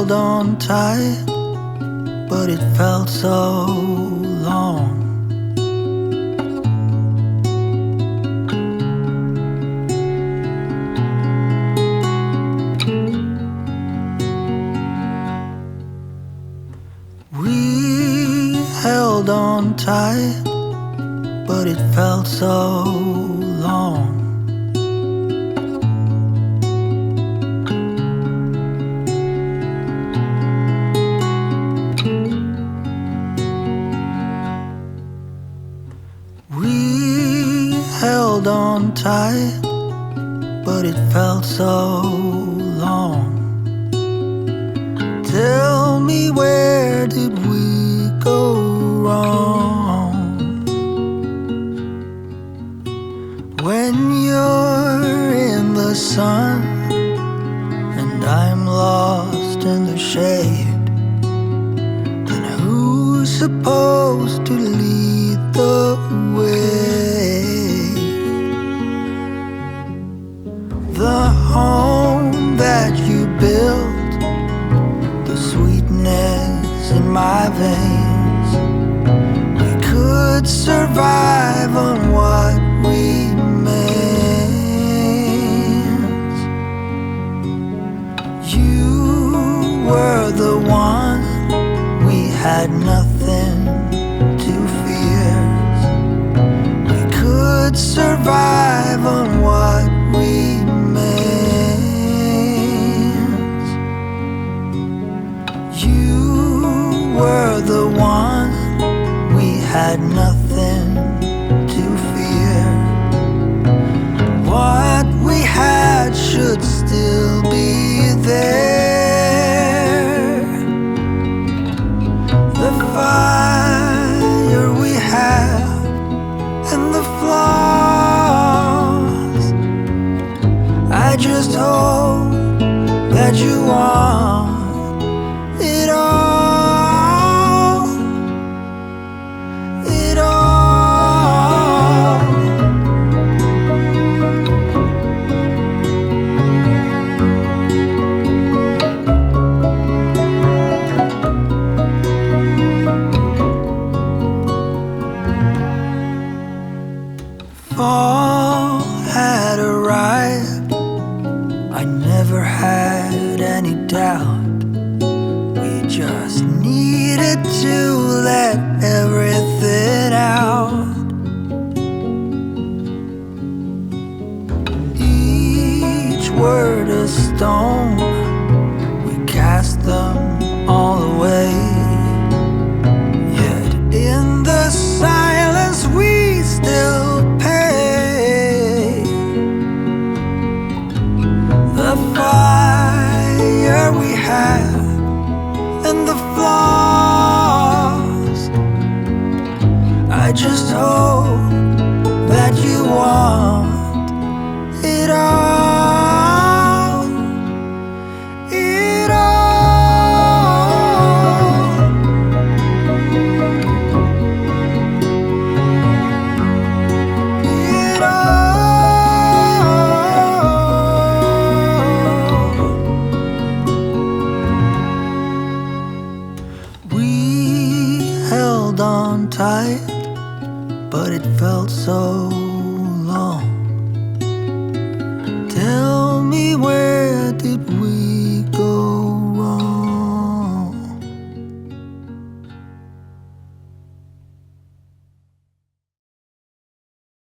held on tight, but it felt so long. We held on tight, but it felt so long. We held on tight, but it felt so long. Tell me, where did we go wrong? When you're in the sun and I'm lost in the shade, then who's supposed to lead the way? The home that you built, the sweetness in my veins, we could survive on what remains. You were the one, we had nothing to fear. We could survive on what remains. You were the one, we had nothing to fear. What we had should still be there. The fire we have and the flaws, I just hope that you want it all, it all. Fall had arrived, I never had any doubt. We just needed to let everything out. Each word a stone, we cast them all away. Yet in the silence we still pay. The fire we have and the flaws, I just hope that you want it all, it all, it all. We held on tight, but it felt so